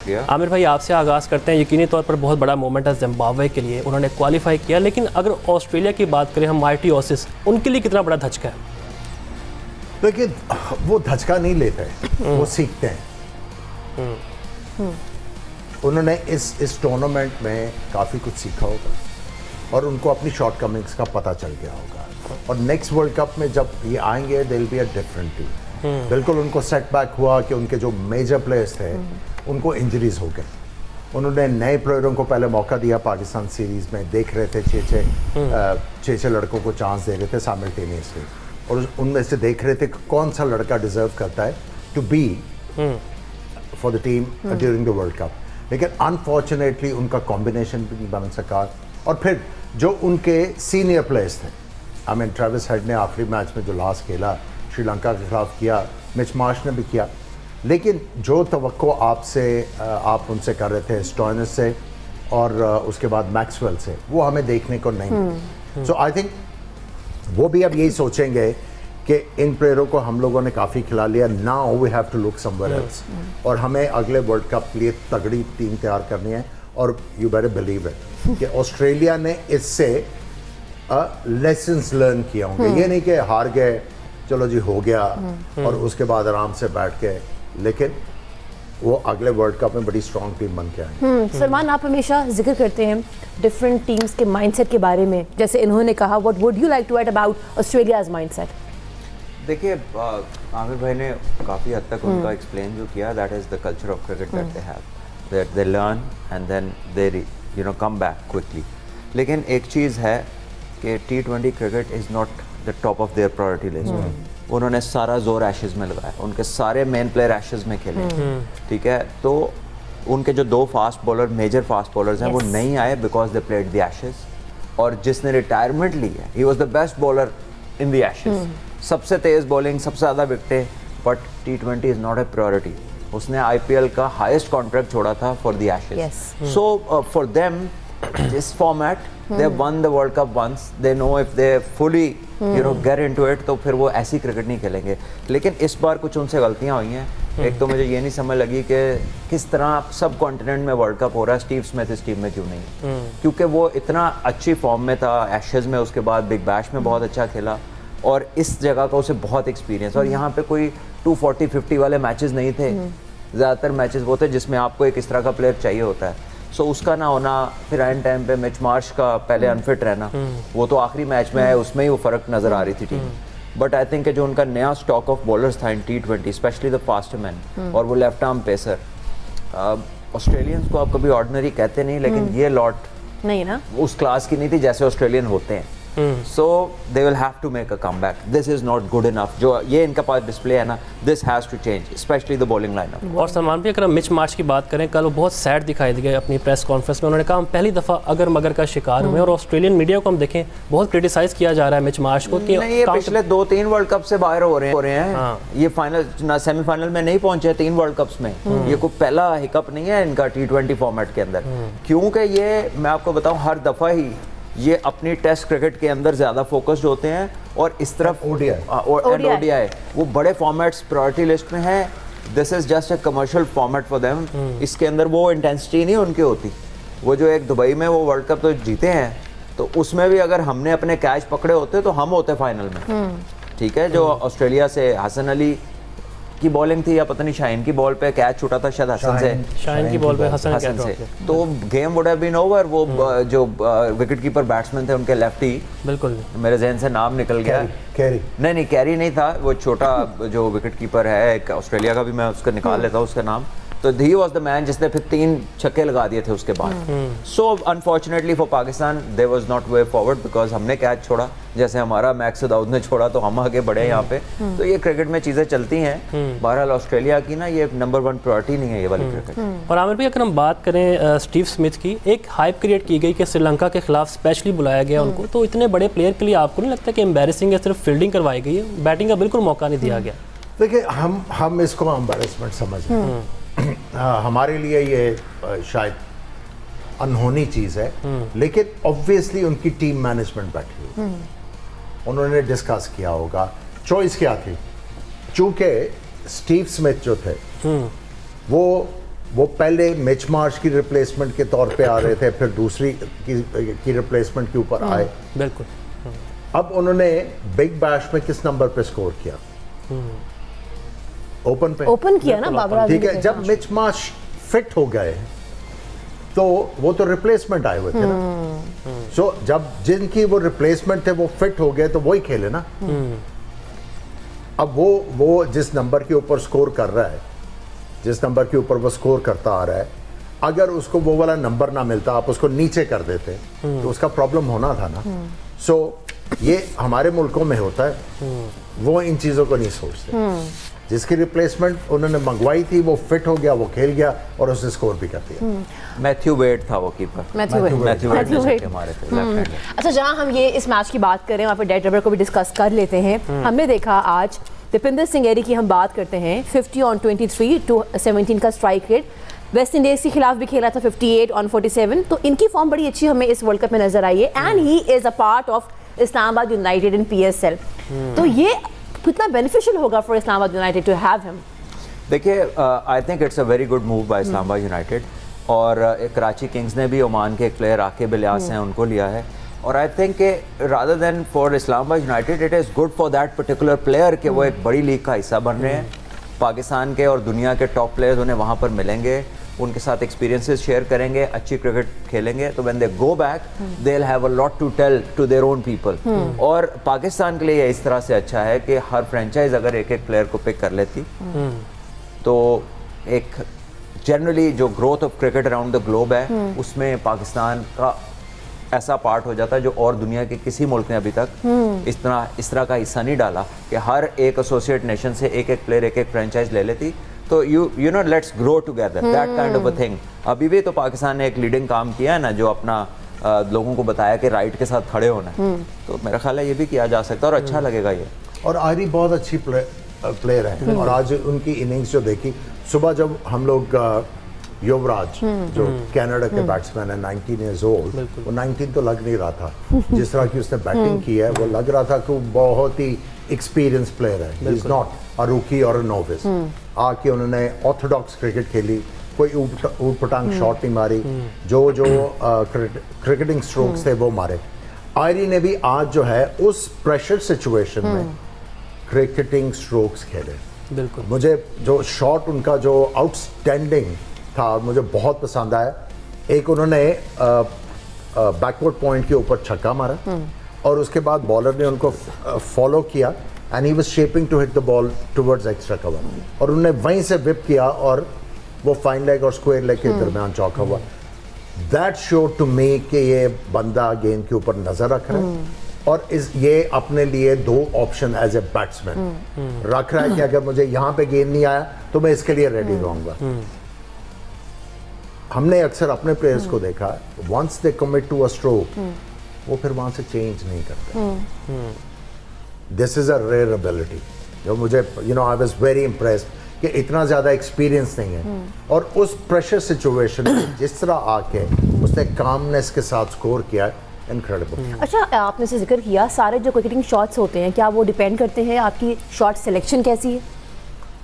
शुक्रिया। आमिर भाई आपसे आगाज़ करते हैं। यकीनी तौर पर बहुत बड़ा मोमेंट है जिम्बाब्वे के लिए, उन्होंने क्वालिफाई किया, लेकिन अगर ऑस्ट्रेलिया की बात करें हम, माइटी ओसिस, उनके लिए कितना बड़ा धचका है? लेकिन वो धचका नहीं लेते, वो सीखते हैं। उन्होंने इस टूर्नामेंट में काफ़ी कुछ सीखा होगा और उनको अपनी शॉर्टकमिंग्स का पता चल गया होगा, और नेक्स्ट वर्ल्ड कप में जब ये आएंगे they will be a different team. बिल्कुल उनको सेटबैक हुआ कि उनके जो मेजर प्लेयर्स थे उनको इंजरीज हो गए। उन्होंने नए प्लेयरों को पहले मौका दिया, पाकिस्तान सीरीज़ में देख रहे थे छः लड़कों को चांस दे रहे थे साइमल्टेनियसली, और उनमें से देख रहे थे कि कौन सा लड़का डिजर्व करता है to be for the team during the world cup. लेकिन अनफॉर्चुनेटली उनका कॉम्बिनेशन भी नहीं बन सका, और फिर जो उनके सीनियर प्लेयर्स थे, आई मीन ट्रेविस हेड ने आखिरी मैच में जो लास्ट खेला श्रीलंका के खिलाफ किया, मिच मार्श ने भी किया, लेकिन जो तवक्को आप उनसे कर रहे थे स्टोइनिस से और उसके बाद मैक्सवेल से, वो हमें देखने को नहीं मिली। सो आई थिंक वो भी अब यही सोचेंगे कि इन प्लेयरों को हम लोगों ने काफ़ी खिला लिया, now we have to look somewhere else, और हमें अगले वर्ल्ड कप के लिए तगड़ी टीम तैयार करनी है। और यू बेटर बिलीव इट कि ऑस्ट्रेलिया ने इससे लेसन्स लर्न किए होंगे। ये नहीं कि हार गए चलो जी हो गया और उसके बाद आराम से बैठ गए, लेकिन वो अगले वर्ल्ड कप में बड़ी स्ट्रॉन्ग टीम बन के आए। सलमान, आप हमेशा जिक्र करते हैं डिफरेंट टीम्स के माइंडसेट के बारे में, जैसे इन्होंने कहा, what would you like to add about Australia's mindset? देखिए आमिर भाई ने काफ़ी हद तक उनका एक्सप्लेन जो किया, that is the culture of cricket that they have, that they learn and then they come back quickly. लेकिन एक चीज़ है कि T20 cricket is not the top of their priority list. उन्होंने सारा जोर एशेज़ में लगाया, उनके सारे मेन प्लेयर एशेज़ में खेले, ठीक है। तो उनके जो दो fast bowler, major fast bowlers हैं, वो नहीं आए because they played the Ashes, और जिसने रिटायरमेंट ली है he was the best bowler in the Ashes, सबसे तेज़ बॉलिंग, सबसे ज़्यादा विकटें, but T20 is not a priority. उसने IPL का हाईएस्ट कॉन्ट्रैक्ट छोड़ा था for the Ashes. So for them this format, they have won the World Cup once, they know if they fully get into it, तो फिर वो ऐसी cricket नहीं खेलेंगे। लेकिन इस बार कुछ उनसे गलतियाँ हुई हैं। एक तो मुझे ये नहीं समझ लगी कि किस तरह सब कॉन्टिनेंट में वर्ल्ड कप हो रहा है, स्टीव स्मिथ इस टीम में क्यों नहीं? क्योंकि वो इतना अच्छी फॉर्म में था एशेज़ में, उसके बाद बिग बैश में बहुत अच्छा खेला, और इस जगह का उसे बहुत एक्सपीरियंस, और यहाँ पे कोई 240-50 वाले मैचेस नहीं थे, ज़्यादातर मैचेस वो थे जिसमें आपको एक इस तरह का प्लेयर चाहिए होता है। सो उसका ना होना, फिर एंड टाइम पे मिच मार्श का पहले अनफिट रहना, वो तो आखिरी मैच में है, उसमें ही वो फ़र्क नज़र आ रही थी टीम। बट आई थिंक जो उनका नया स्टॉक ऑफ बॉलर्स था इन T20, specially the fast man और वो लेफ्ट आर्म पेसर, ऑस्ट्रेलियंस को आप कभी ऑर्डिनरी कहते नहीं, लेकिन ये लॉट नहीं ना उस क्लास की नहीं थी जैसे ऑस्ट्रेलियन होते हैं। So they will have to make a comeback, this is not good enough. जो ये इनका पास डिस्प्ले है ना, this has to change, specially the bowling lineup. और सलमान भी, अगर हम मिच मार्श की बात करें, कल वो बहुत सैड दिखाई दिए अपनी प्रेस कॉन्फ्रेंस में। उन्होंने कहा हम पहली दफ़ा अगर मगर का शिकार हुए, और ऑस्ट्रेलियन मीडिया को हम देखें बहुत क्रिटिसाइज किया जा रहा है मिच मार्श को कि ये पिछले 2-3 वर्ल्ड कप से बाहर हो रहे हैं। हाँ। ये फाइनल ना सेमीफाइनल में नहीं पहुंचे 3 वर्ल्ड कप्स में। ये कोई पहला हिकअप नहीं है इनका T20 फॉर्मेट के अंदर, क्योंकि ये मैं आपको बताऊं हर दफ़ा ही ये अपनी टेस्ट क्रिकेट के अंदर ज़्यादा फोकस्ड होते हैं, और इस तरफ ODI वो बड़े फॉर्मेट्स प्रायोरिटी लिस्ट में है। This is just a commercial format for them. इसके अंदर वो इंटेंसिटी नहीं उनकी होती। वो जो एक दुबई में वो वर्ल्ड कप तो जीते हैं, तो उसमें भी अगर हमने अपने कैच पकड़े होते तो हम होते फाइनल में, ठीक है। जो ऑस्ट्रेलिया से हसन अली की बॉलिंग थी, या पता नहीं शाहीन की बॉल पे कैच छूटा था शायद हसन से, शाहीन की बॉल पे हसन से, तो game would have been over. वो जो विकेट कीपर बैट्समैन थे उनके लेफ्टी, बिल्कुल मेरे जहन से नाम निकल गया, कैरी नहीं कैरी नहीं था, वो छोटा जो विकेट कीपर है एक ऑस्ट्रेलिया का भी, मैं उसका निकाल लेता हूँ उसका नाम, तो ही वॉज द मैन जिसने फिर 3 छक्के लगा दिए थे उसके बाद। So unfortunately for Pakistan they was not way forward, because हमने कैच छोड़ा, जैसे हमारा मैक्स दाऊद ने छोड़ा, तो हम आगे बढ़े यहाँ पे। तो ये क्रिकेट में चीज़ें चलती हैं। बहरहाल ऑस्ट्रेलिया की ना ये नंबर 1 प्रायोरिटी नहीं है ये वाली क्रिकेट। और आमिर भाई, अगर हम बात करें स्टीव स्मिथ की, एक हाइप क्रिएट की गई कि श्रीलंका के खिलाफ स्पेशली बुलाया गया उनको, तो इतने बड़े प्लेयर के लिए आपको नहीं लगता कि एम्बैरेसिंग है सिर्फ फील्डिंग करवाई गई है, बैटिंग का बिल्कुल मौका नहीं दिया गया? देखिए हम इसको एम्बैरेसमेंट समझ रहे हैं। हमारे लिए ये शायद अनहोनी चीज़ है, लेकिन ऑब्वियसली उनकी टीम मैनेजमेंट बैठी हुई, उन्होंने डिस्कस किया होगा। चॉइस क्या थी? चूँकि स्टीव स्मिथ जो थे वो वो पहले मिच मार्श की रिप्लेसमेंट के तौर पे आ रहे थे, फिर दूसरी की रिप्लेसमेंट के ऊपर आए। बिल्कुल। अब उन्होंने बिग बैश में किस नंबर पे स्कोर किया? ओपन पे ओपन किया ना बाबर आजम ठीक के है। जब मिच मार्श फिट हो गए तो वो तो रिप्लेसमेंट आए हुए थे ना, सो जब जिनकी वो रिप्लेसमेंट थे वो फिट हो गए तो वही खेले ना। अब वो जिस नंबर के ऊपर स्कोर कर रहा है, जिस नंबर के ऊपर वो स्कोर करता आ रहा है, अगर उसको वो वाला नंबर ना मिलता, आप उसको नीचे कर देते तो उसका प्रॉब्लम होना था ना। सो ये हमारे मुल्कों में होता है, वो इन चीज़ों को नहीं सोचते। जिसकी रिप्लेसमेंट उन्होंने मंगवाई थी वो फिट हो गया, वो खेल गया और उसने स्कोर भी कर दिया। मैथ्यू वेड था वो keeper. Matthew Wade Matthew Wade हमारे थे लेफ्ट हैंड। अच्छा, जहाँ हम ये इस मैच की बात कर रहे हैं वहाँ पे डेड रबर को भी डिस्कस कर लेते हैं। हमने देखा आज दीपिंदर संगेरी की हम बात करते हैं, 50 ऑन 23 टू 17 का स्ट्राइक रेट। वेस्ट इंडीज के खिलाफ भी खेला था 58 ऑन 47, तो इनकी फॉर्म बड़ी अच्छी हमें इस वर्ल्ड कप में नजर आई है। And he is a part of Islamabad United in PSL। तो ये कितना बेनिफिशियल होगा for Islamabad United to have him? देखिए, I think it's a very good move by Islamabad United, और कराची किंग्स ने भी ओमान के एक प्लेयर आकिब इलियास हैं उनको लिया है। और I think rather than for Islamabad United it is good for that particular player कि वो एक बड़ी लीग का हिस्सा बन रहे हैं। पाकिस्तान के और दुनिया के टॉप प्लेयर्स उन्हें वहाँ पर मिलेंगे, उनके साथ एक्सपीरियंसेस शेयर करेंगे, अच्छी क्रिकेट खेलेंगे, तो when they go back they will have a lot to tell to their own people. और पाकिस्तान के लिए इस तरह से अच्छा है कि हर फ्रेंचाइज अगर एक एक प्लेयर को पिक कर लेती तो एक जनरली जो growth of cricket around the globe है उसमें पाकिस्तान का ऐसा पार्ट हो जाता है जो और दुनिया के किसी मुल्क ने अभी तक इस तरह का हिस्सा नहीं डाला कि हर एक एसोसिएट नेशन से एक एक प्लेयर, एक एक फ्रेंचाइज ले लेती। तो you know let's grow together, that kind of a thing. अभी भी तो पाकिस्तान ने एक लीडिंग काम किया है ना, जो अपना लोगों को बताया कि राइट के साथ खड़े होना है। तो मेरा ख्याल है ये भी किया जा सकता है और अच्छा लगेगा ये। और आयरी बहुत अच्छी प्लेयर है, और आज उनकी इनिंग्स जो देखी, सुबह जब हम लोग युवराज जो कनाडा के बैट्समैन है, 19 ईयर्स ओल्ड, वो 19 तो लग नहीं रहा था। जिस तरह की उसने बैटिंग की है वो लग रहा था कि वो बहुत ही एक्सपीरियंस प्लेयर है, ही इज नॉट अ रूकी और अ नोविस। आके उन्होंने ऑर्थोडॉक्स क्रिकेट खेली, कोई ऊट पटांग शॉट नहीं मारी, जो क्रिकेटिंग स्ट्रोक्स थे वो मारे। आयरी ने भी आज जो है उस प्रेशर सिचुएशन में क्रिकेटिंग स्ट्रोक्स खेले। बिल्कुल, मुझे जो शॉट उनका जो आउटस्टैंडिंग था मुझे बहुत पसंद आया। एक उन्होंने बैकवर्ड पॉइंट के ऊपर छक्का मारा और उसके बाद बॉलर ने उनको फॉलो किया and he was shaping to hit the ball towards extra cover, और उन्होंने वहीं से विप किया और वो फाइन लेग और स्क्वायर लेग के दरमियान चौका हुआ। दैट शो टू मी कि ये बंदा गेंद के ऊपर नजर रख रहा है और ये अपने लिए दो ऑप्शन एज ए बैट्समैन रख रहा है कि अगर मुझे यहाँ पे गेंद नहीं आया तो मैं इसके लिए रेडी रहूंगा। हमने अक्सर अपने प्लेयर्स को देखा, once they commit to a stroke वो फिर वहां से चेंज नहीं करते। This is a rare ability जो मुझे आई वाज वेरी इम्प्रेस्ड कि इतना ज़्यादा एक्सपीरियंस नहीं है और उस प्रेशर सिचुएशन में जिस तरह आके उसने कामनेस के साथ स्कोर किया, इनक्रेडिबल। अच्छा, आपने से जिक्र किया सारे जो क्रिकेटिंग शॉट्स होते हैं क्या वो डिपेंड करते हैं आपकी शॉट सिलेक्शन कैसी है?